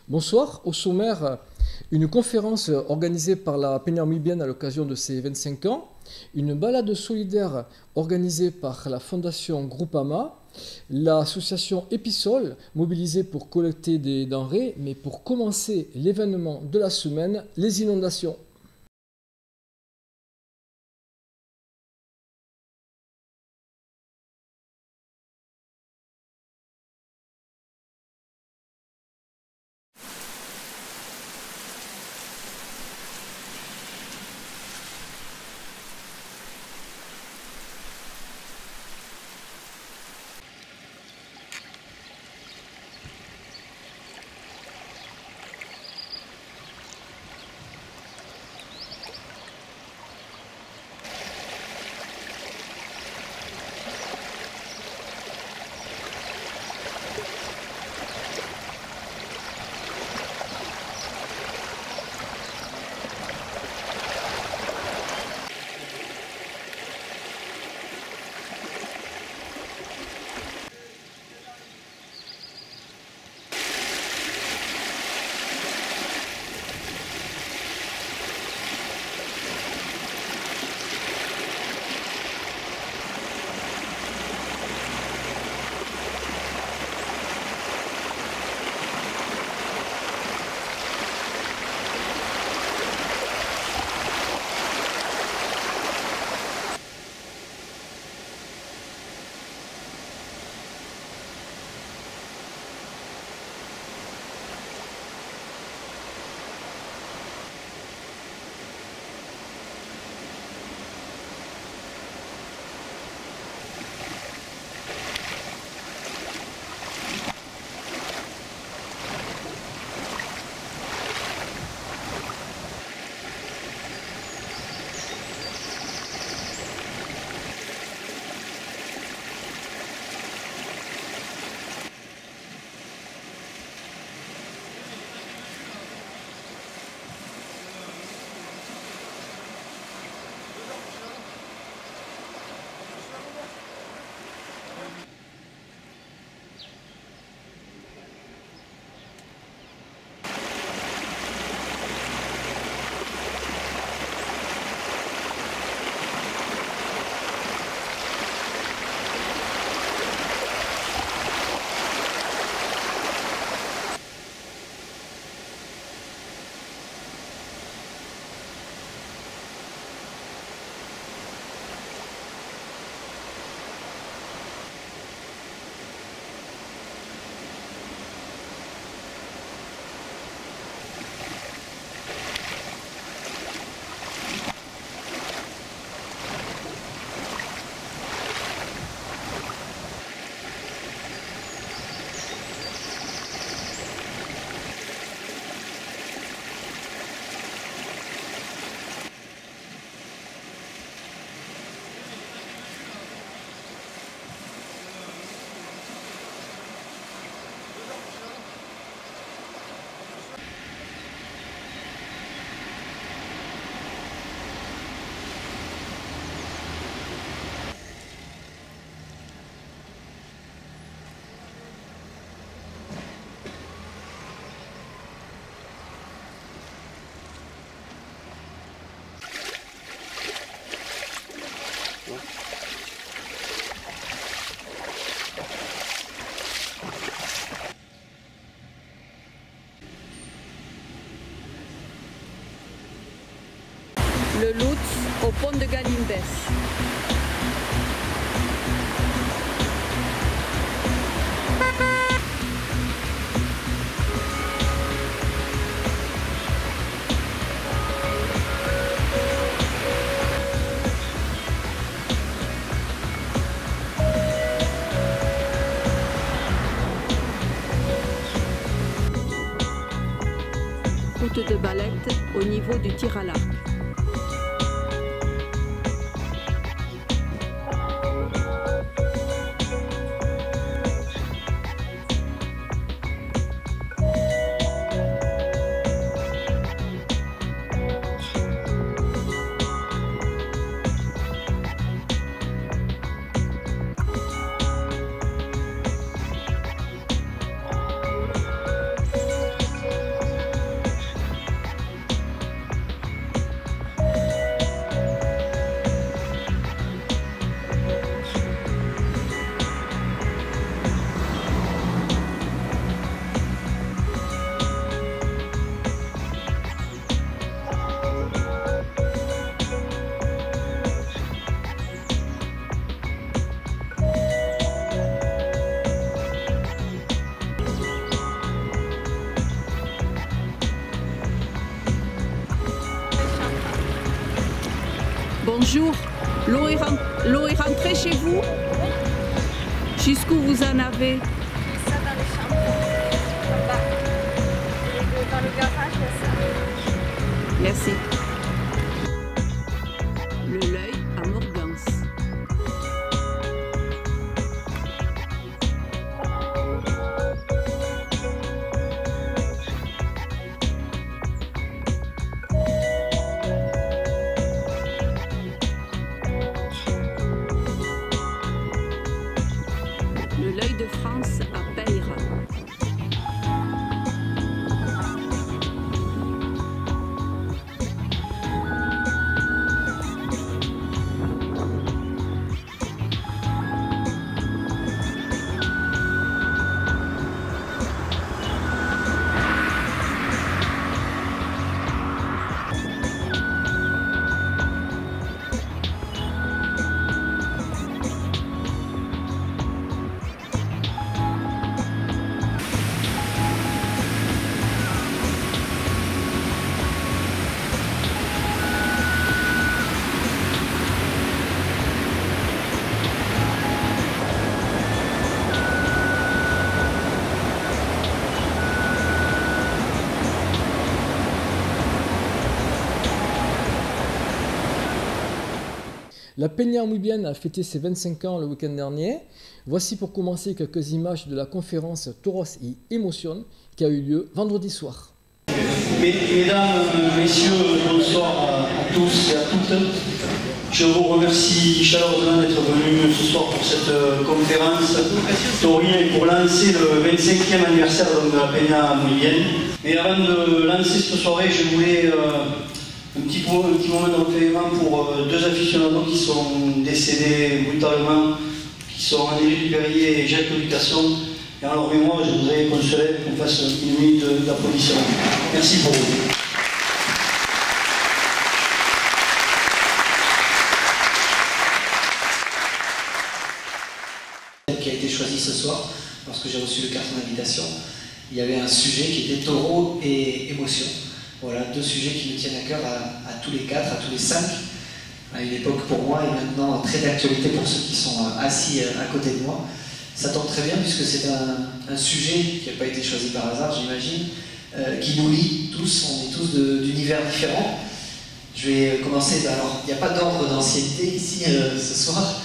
Bonsoir, au sommaire, une conférence organisée par la Plénière namibienne à l'occasion de ses 25 ans, une balade solidaire organisée par la Fondation Groupama, l'association Episol mobilisée pour collecter des denrées, mais pour commencer l'événement de la semaine, les inondations. Le Lutz au pont de Galindez. Route de Balette au niveau du tir à l'arc. Bonjour. L'eau est rentrée chez vous? Jusqu'où vous en avez? Ça dans les chambres, là-bas. Et dans le garage, ça. Merci. Le L'Œil à Morgans. Le L'Œil de France à Peyre. La Peña Muy Bien a fêté ses 25 ans le week-end dernier. Voici pour commencer quelques images de la conférence Toros y Emoción qui a eu lieu vendredi soir. Mesdames, Messieurs, bonsoir à tous et à toutes. Je vous remercie chaleureusement d'être venus ce soir pour cette conférence taurine et pour lancer le 25e anniversaire de la Peña Muy Bien. Mais avant de lancer cette soirée, je voulais un petit moment de recueillement pour deux aficionados qui sont décédés brutalement, qui sont André Dupérier et Jacques Lucasson. Et en leur mémoire, je voudrais qu'on se lève, qu'on fasse une minute d'applaudissement. Merci pour vous. Qui a été choisi ce soir, lorsque j'ai reçu le carton d'invitation, il y avait un sujet qui était taureau et émotion. Voilà, deux sujets qui me tiennent à cœur à tous les quatre, à tous les cinq, à une époque pour moi et maintenant très d'actualité pour ceux qui sont assis à côté de moi. Ça tombe très bien puisque c'est un sujet qui n'a pas été choisi par hasard, j'imagine, qui nous lie tous, on est tous d'univers différents. Je vais commencer, alors il n'y a pas d'ordre d'ancienneté ici ce soir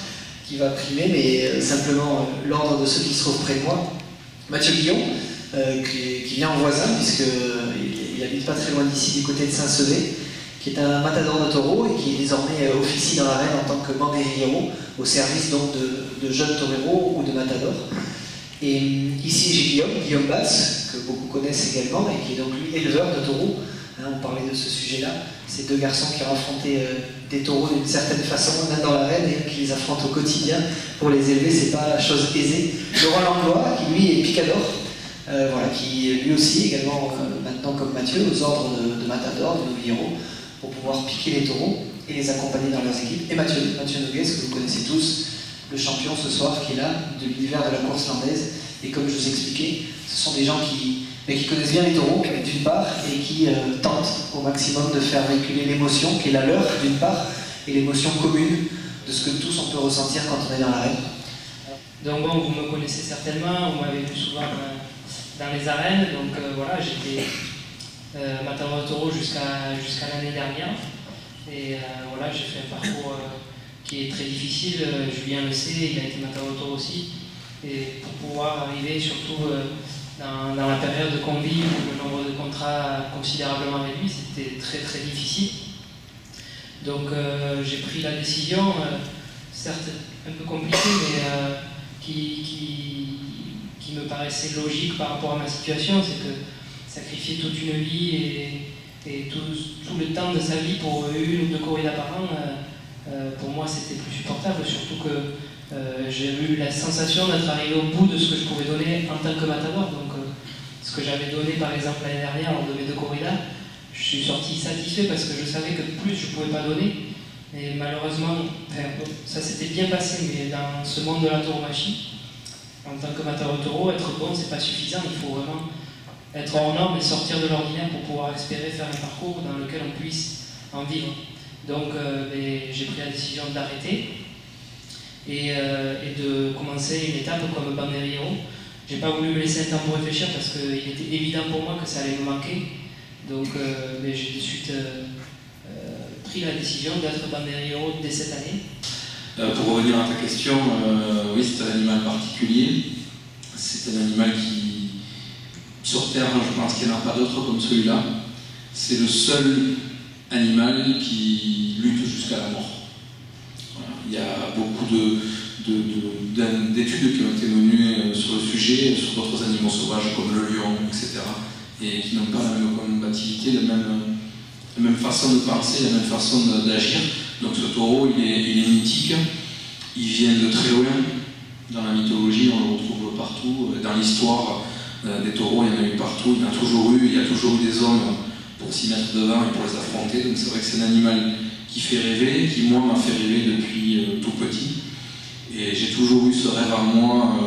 qui va primer, mais simplement l'ordre de ceux qui se trouvent près de moi. Mathieu Guillon, qui vient en voisin puisqu'il habite pas très loin d'ici, du côté de Saint-Sevé, qui est un matador de taureaux et qui est désormais officie dans l'arène en tant que mandérillero, au service donc de jeunes toreros ou de matadors. Et ici j'ai Guillaume Basse, que beaucoup connaissent également, et qui est donc lui éleveur de taureaux. Hein, on parlait de ce sujet-là. Ces deux garçons qui ont affronté des taureaux d'une certaine façon, l'un dans l'arène, et qui les affrontent au quotidien. Pour les élever, c'est pas chose aisée. Laurent Langlois, qui lui est picador, voilà, qui lui aussi également, maintenant comme Mathieu, aux ordres de matador, de novilleros, pour pouvoir piquer les taureaux et les accompagner dans leurs équipes. Et Mathieu Noguès, que vous connaissez tous, le champion ce soir qui est là, de l'univers de la course landaise. Et comme je vous expliquais, ce sont des gens qui connaissent bien les taureaux, d'une part, et qui tentent au maximum de faire véhiculer l'émotion qui est la leur, d'une part, et l'émotion commune de ce que tous on peut ressentir quand on est dans l'arène. Donc bon, vous me connaissez certainement, vous m'avez vu souvent dans les arènes, donc voilà, j'étais matador de taureau jusqu'à l'année dernière. Et voilà, j'ai fait un parcours qui est très difficile. Julien le sait, il a été matador de taureau aussi. Et pour pouvoir arriver surtout dans la période de Convi où le nombre de contrats considérablement réduit, c'était très très difficile. Donc j'ai pris la décision, certes un peu compliquée, mais qui me paraissait logique par rapport à ma situation, c'est que sacrifier toute une vie et tout le temps de sa vie pour une ou deux corridas par an, pour moi c'était plus supportable, surtout que j'ai eu la sensation d'être arrivé au bout de ce que je pouvais donner en tant que matador. Donc ce que j'avais donné par exemple l'année dernière lors de mes deux corridas, je suis sorti satisfait parce que je savais que plus je ne pouvais pas donner. Et malheureusement, ça s'était bien passé, mais dans ce monde de la tauromachie, en tant que matador de taureau, être bon c'est pas suffisant, il faut vraiment être hors norme et sortir de l'ordinaire pour pouvoir espérer faire un parcours dans lequel on puisse en vivre. Donc j'ai pris la décision d'arrêter et de commencer une étape comme Banderillero. J'ai pas voulu me laisser un temps pour réfléchir parce qu'il était évident pour moi que ça allait me manquer. Donc j'ai de suite pris la décision d'être Banderillero dès cette année. Pour revenir à ta question, oui, c'est un animal particulier. C'est un animal qui, sur Terre, je pense qu'il n'y en a pas d'autre comme celui-là. C'est le seul animal qui lutte jusqu'à la mort. Voilà. Il y a beaucoup d'études qui ont été menées sur le sujet, sur d'autres animaux sauvages comme le lion, etc. Et qui n'ont pas la même combativité, la même façon de penser, la même façon d'agir. Donc ce taureau, il est mythique, il vient de très loin. Dans la mythologie, on le retrouve partout. Dans l'histoire des taureaux, il y en a eu partout, il y a toujours eu des hommes pour s'y mettre devant et pour les affronter. Donc c'est vrai que c'est un animal qui fait rêver, qui moi m'a fait rêver depuis tout petit. Et j'ai toujours eu ce rêve en moi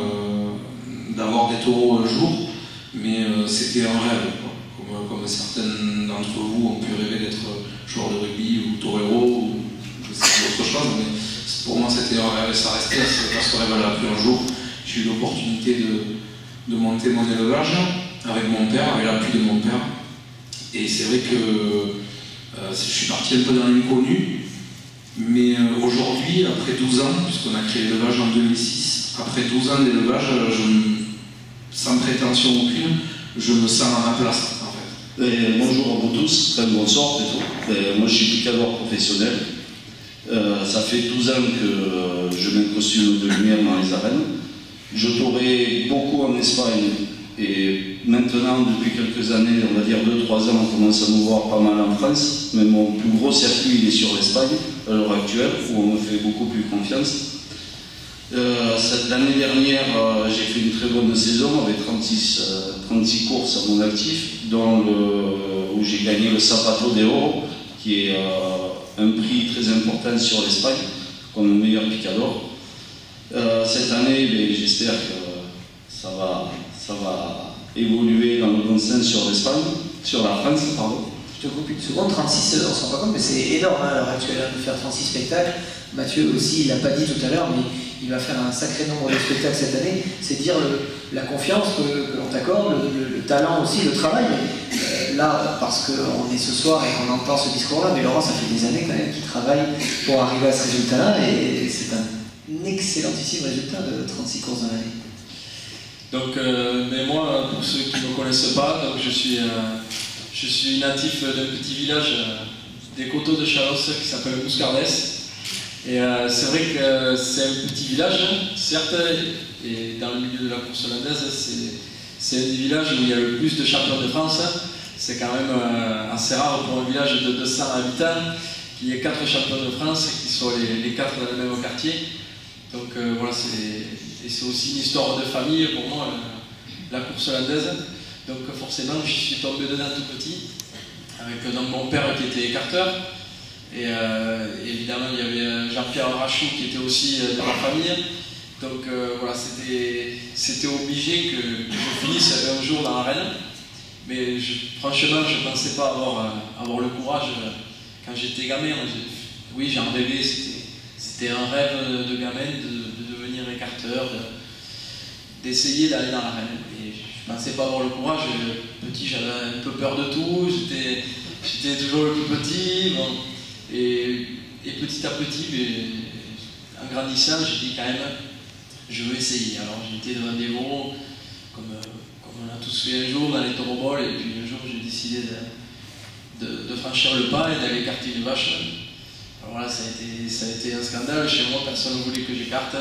d'avoir des taureaux un jour, mais c'était un rêve. Comme certains d'entre vous ont pu rêver d'être joueur de rugby ou torero ou je sais autre chose, mais pour moi c'était un rêve et ça restait à ce rêve-là. Puis un jour, j'ai eu l'opportunité de monter mon élevage avec mon père, avec l'appui de mon père. Et c'est vrai que je suis parti un peu dans l'inconnu, mais aujourd'hui, après 12 ans, puisqu'on a créé l'élevage en 2006, après 12 ans d'élevage, sans prétention aucune, je me sens à ma place. Bonjour à vous tous, bonsoir plutôt. Moi je suis picador professionnel. Ça fait 12 ans que je mets le costume de lumière dans les arènes. Je taurais beaucoup en Espagne et maintenant depuis quelques années, on va dire 2-3 ans, on commence à nous voir pas mal en France. Mais mon plus gros circuit il est sur l'Espagne à l'heure actuelle où on me fait beaucoup plus confiance. L'année dernière, j'ai fait une très bonne saison avec 36 courses à mon actif, où j'ai gagné le Zapato de Oro, qui est un prix très important sur l'Espagne, comme le meilleur picador. Cette année, j'espère que ça va évoluer dans le bon sens sur la France, pardon. Je te coupe une seconde, 36, on ne s'en rend pas compte, mais c'est énorme à l'heure actuelle de faire 36 spectacles. Mathieu aussi, il ne l'a pas dit tout à l'heure, mais il va faire un sacré nombre de spectacles cette année. C'est dire la confiance que l'on t'accorde, le talent aussi, le travail. Là, parce qu'on est ce soir et qu'on entend ce discours-là, mais Laurent, ça fait des années quand même qu'il travaille pour arriver à ce résultat-là, et c'est un excellentissime résultat de 36 courses dans l'année. Donc, mais moi, pour ceux qui ne me connaissent pas, donc je suis natif d'un petit village des coteaux de Chalosse qui s'appelle Mouscardes. Et c'est vrai que c'est un petit village, certes, et dans le milieu de la course hollandaise, c'est un des villages où il y a le plus de champions de France. C'est quand même assez rare pour un village de 200 habitants qu'il y ait 4 champions de France et qu'ils soient les 4 dans le même quartier. Donc voilà, c'est aussi une histoire de famille pour moi, la course hollandaise. Donc forcément, je suis tombé dedans tout petit, avec donc, mon père qui était écarteur. Et évidemment, il y avait Jean-Pierre Rachou qui était aussi dans la famille. Donc voilà, c'était obligé que je finisse un jour dans l'arène. Mais franchement, je ne pensais pas avoir le courage. Quand j'étais gamin, oui, j'en rêvais. C'était un rêve de gamin de devenir écarteur, d'essayer d'aller dans l'arène. Et je ne pensais pas avoir le courage. Petit, j'avais un peu peur de tout. J'étais toujours le plus petit. Bon. Et petit à petit, en grandissant, j'ai dit quand même, je veux essayer. Alors j'étais devant des veaux, comme on a tous fait un jour dans les taureaux, et puis un jour j'ai décidé de franchir le pas et d'aller écarter une vache. Alors voilà, ça a été un scandale. Chez moi, personne ne voulait que j'écarte.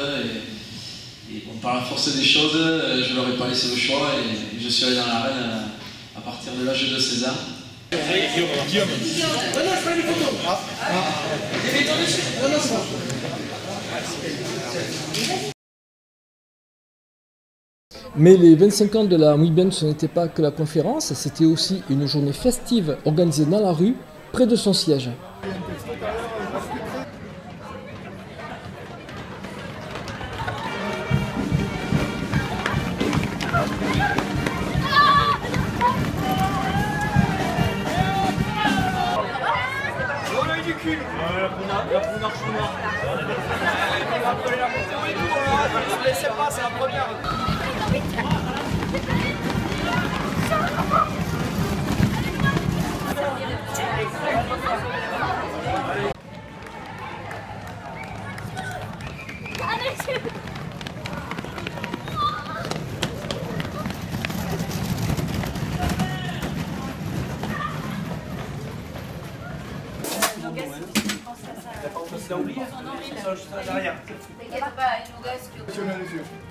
Et bon, par la force des choses, je ne leur ai pas laissé le choix et je suis allé dans l'arène à partir de l'âge de 16 ans. Mais les 25 ans de la Muy-Bien, ce n'était pas que la conférence, c'était aussi une journée festive organisée dans la rue, près de son siège. Voilà.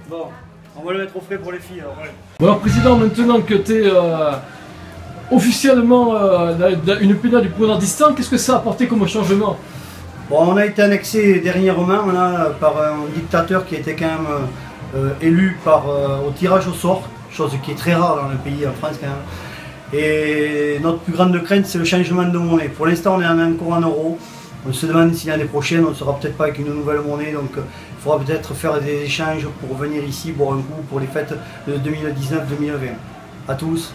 Bon, on va le mettre au frais pour les filles. Bon alors président, maintenant que tu es officiellement une PNA du Pouilly-Nordistan, qu'est-ce que ça a apporté comme changement? Bon, on a été annexé dernièrement par un dictateur qui était quand même élu au tirage au sort, chose qui est très rare dans le pays, en France quand même. Et notre plus grande crainte, c'est le changement de monnaie. Pour l'instant, on est encore en euros. On se demande si l'année prochaine, on ne sera peut-être pas avec une nouvelle monnaie. Donc, il faudra peut-être faire des échanges pour venir ici boire un coup pour les fêtes de 2019-2020. À tous,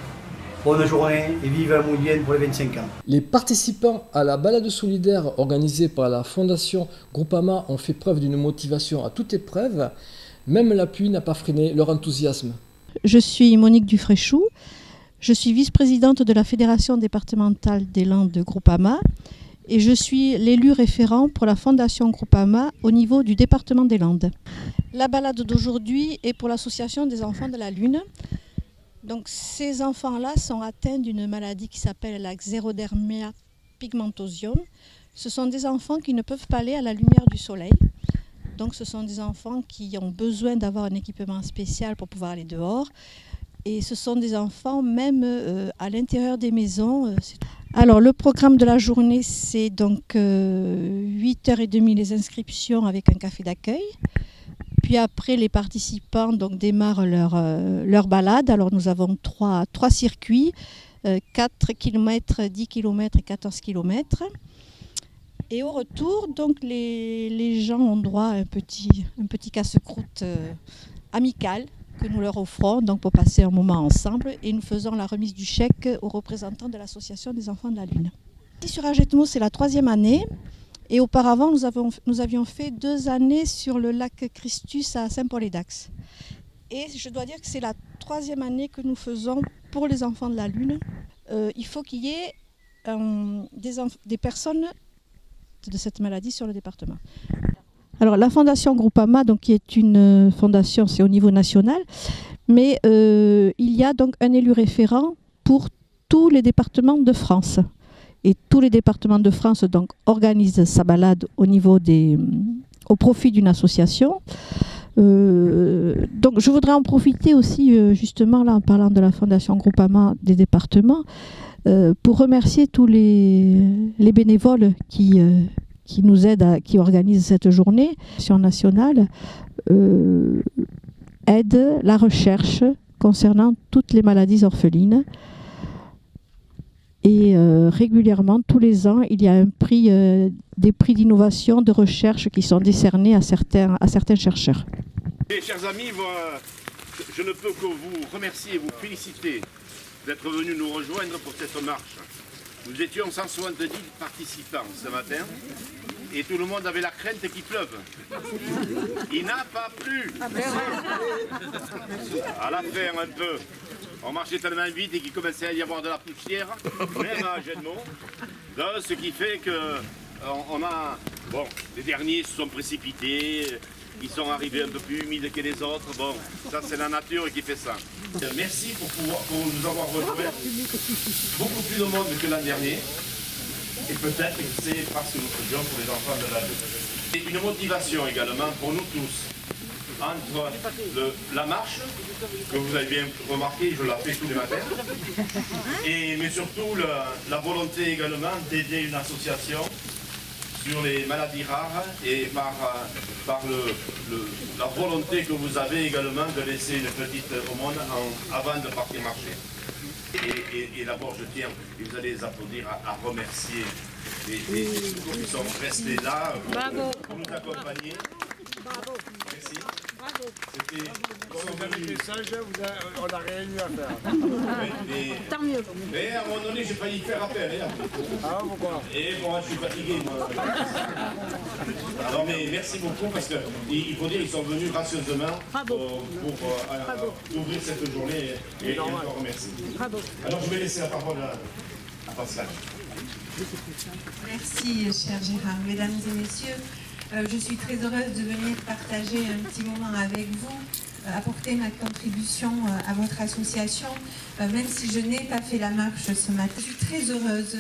bonne journée et vive la Moulienne pour les 25 ans. Les participants à la balade solidaire organisée par la Fondation Groupama ont fait preuve d'une motivation à toute épreuve. Même la pluie n'a pas freiné leur enthousiasme. Je suis Monique Dufréchou. Je suis vice-présidente de la Fédération départementale des Landes de Groupama et je suis l'élu référent pour la Fondation Groupama au niveau du département des Landes. La balade d'aujourd'hui est pour l'association des enfants de la Lune. Donc ces enfants-là sont atteints d'une maladie qui s'appelle la xérodermia pigmentosium. Ce sont des enfants qui ne peuvent pas aller à la lumière du soleil. Donc ce sont des enfants qui ont besoin d'avoir un équipement spécial pour pouvoir aller dehors. Et ce sont des enfants même à l'intérieur des maisons. Alors le programme de la journée, c'est donc 8h30 les inscriptions avec un café d'accueil. Puis après, les participants donc, démarrent leur balade. Alors nous avons trois circuits, 4 km, 10 km et 14 km. Et au retour, donc, les gens ont droit à un petit casse-croûte amical que nous leur offrons donc, pour passer un moment ensemble. Et nous faisons la remise du chèque aux représentants de l'Association des enfants de la Lune. Ici sur Agetmo, c'est la 3e année. Et auparavant, nous avions fait 2 années sur le lac Christus à Saint-Paul-et-Dax. Et je dois dire que c'est la 3e année que nous faisons pour les enfants de la Lune. Il faut qu'il y ait des personnes de cette maladie sur le département. Alors la Fondation Groupama, donc, qui est une fondation, c'est au niveau national, mais il y a donc un élu référent pour tous les départements de France. Et tous les départements de France donc, organisent sa balade au profit d'une association. Donc je voudrais en profiter aussi, justement, là, en parlant de la Fondation Groupama des départements, pour remercier tous les bénévoles qui nous aident, qui organisent cette journée. L'association nationale aide la recherche concernant toutes les maladies orphelines. Et régulièrement, tous les ans, il y a des prix d'innovation, de recherche qui sont décernés à certains chercheurs. Et chers amis, je ne peux que vous remercier et vous féliciter d'être venus nous rejoindre pour cette marche. Nous étions 170 participants ce matin et tout le monde avait la crainte qu'il pleuve. Il n'a pas plu. À la fin un peu. On marchait tellement vite et qu'il commençait à y avoir de la poussière, même à Agetmo. Ce qui fait que les derniers se sont précipités, ils sont arrivés un peu plus humides que les autres. Bon, ça c'est la nature qui fait ça. Merci pour nous avoir rejoints. Beaucoup plus de monde que l'an dernier. Et peut-être que c'est parce que nous faisions pour les enfants de la Lune. Et une motivation également pour nous tous. Entre la marche, que vous avez bien remarqué, je la fais tous les matins, mais surtout la volonté également d'aider une association sur les maladies rares et par la volonté que vous avez également de laisser une petite aumône avant de partir marcher. Et d'abord je tiens, et vous allez les applaudir, à remercier les secours qui sont restés là pour nous accompagner. Bravo. Merci. Bravo. Vous avez le message, on n'a rien eu à faire. Tant mieux. Mais à un moment donné, j'ai failli faire appel. Ah, pourquoi? Et bon, je suis fatigué, moi. Non, mais merci beaucoup, parce qu'il faut dire qu'ils sont venus gracieusement pour ouvrir cette journée. Et je vous remercie. Bravo. Alors, je vais laisser la parole à Pascal. Merci, cher Gérard. Mesdames et messieurs, je suis très heureuse de venir partager un petit moment avec vous, apporter ma contribution à votre association, même si je n'ai pas fait la marche ce matin. Je suis très heureuse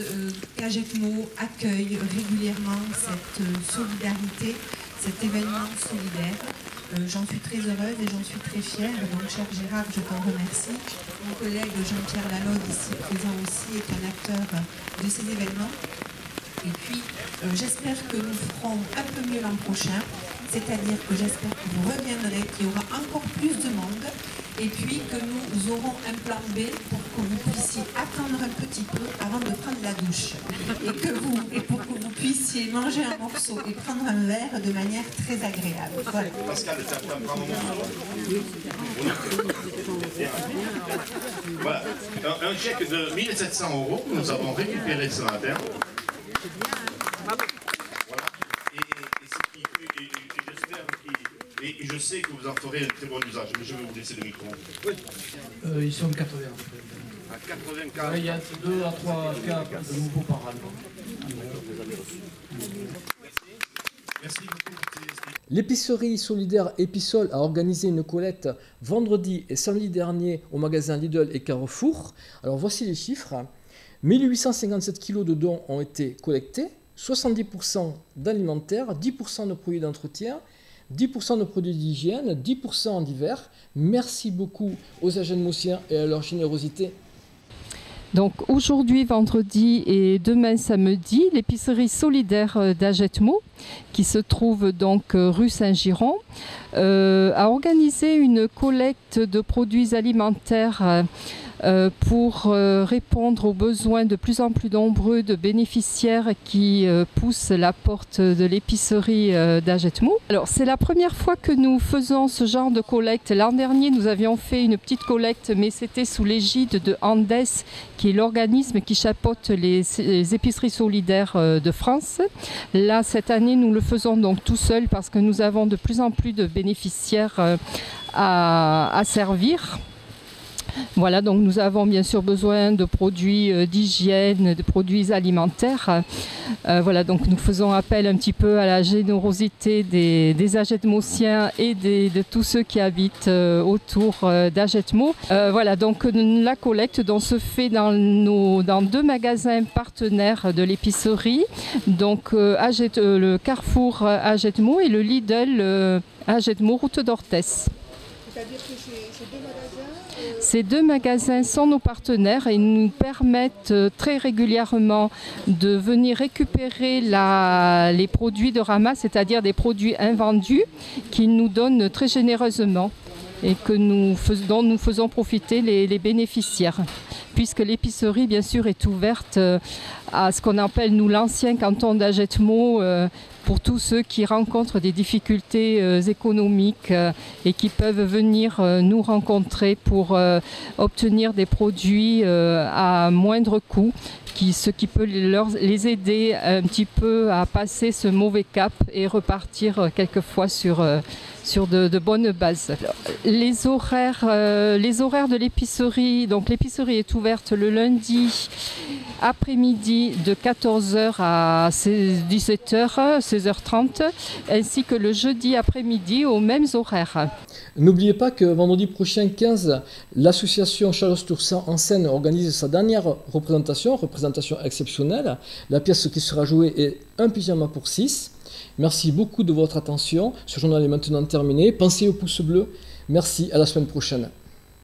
qu'Agetmo accueille régulièrement cette solidarité, cet événement solidaire. J'en suis très heureuse et j'en suis très fière. Donc, cher Gérard, je t'en remercie. Mon collègue Jean-Pierre Lalaude, ici présent aussi, est un acteur de ces événements. Et puis, j'espère que nous ferons un peu mieux l'an prochain. C'est-à-dire que j'espère que vous reviendrez, qu'il y aura encore plus de monde. Et puis que nous aurons un plan B pour que vous puissiez attendre un petit peu avant de prendre la douche. Et pour que vous puissiez manger un morceau et prendre un verre de manière très agréable. Voilà. Pascal, tu prends un morceau. Voilà. Un chèque de 1 700 € que nous avons récupéré ce matin. Et je sais que vous en ferez un très bon usage, mais je vais vous laisser le micro. Oui. Ils sont 80. À 80 il y a 2 à 3 cas de nouveaux par an. Merci beaucoup. L'épicerie solidaire Épisol a organisé une collecte vendredi et samedi dernier au magasin Lidl et Carrefour. Alors voici les chiffres. 1857 kg de dons ont été collectés, 70% d'alimentaire, 10% de produits d'entretien, 10% de produits d'hygiène, 10% en divers. Merci beaucoup aux Agenmosiens et à leur générosité. Donc aujourd'hui, vendredi et demain samedi, l'épicerie solidaire d'Agetmo, qui se trouve donc rue Saint-Giron, a organisé une collecte de produits alimentaires pour répondre aux besoins de plus en plus nombreux de bénéficiaires qui poussent la porte de l'épicerie d'Agetmo. Alors c'est la première fois que nous faisons ce genre de collecte. L'an dernier nous avions fait une petite collecte, mais c'était sous l'égide de Andes, qui est l'organisme qui chapeaute les épiceries solidaires de France. Là cette année nous le faisons donc tout seul parce que nous avons de plus en plus de bénéficiaires à servir. Voilà, donc nous avons bien sûr besoin de produits d'hygiène, de produits alimentaires. Voilà, donc nous faisons appel un petit peu à la générosité des Agetmosiens et de tous ceux qui habitent autour d'Agetmo. Voilà, donc la collecte donc, se fait dans 2 magasins partenaires de l'épicerie, donc le Carrefour Agetmo et le Lidl Agetmo, route d'Orthès. C'est-à-dire que ces 2 magasins sont nos partenaires et nous permettent très régulièrement de venir récupérer les produits de ramasse, c'est-à-dire des produits invendus qu'ils nous donnent très généreusement et dont nous faisons profiter les bénéficiaires. Puisque l'épicerie, bien sûr, est ouverte à ce qu'on appelle, nous, l'ancien canton d'Agetmo, pour tous ceux qui rencontrent des difficultés économiques et qui peuvent venir nous rencontrer pour obtenir des produits à moindre coût, ce qui peut les aider un petit peu à passer ce mauvais cap et repartir quelquefois sur de bonnes bases. Les horaires de l'épicerie, donc l'épicerie est ouverte le lundi après-midi de 14h à 17h, 16h30, ainsi que le jeudi après-midi aux mêmes horaires. N'oubliez pas que vendredi prochain 15, l'association Chalosse-Tours en scène organise sa dernière représentation exceptionnelle. La pièce qui sera jouée est Un pyjama pour 6. Merci beaucoup de votre attention. Ce journal est maintenant terminé. Pensez au pouce bleu. Merci, à la semaine prochaine.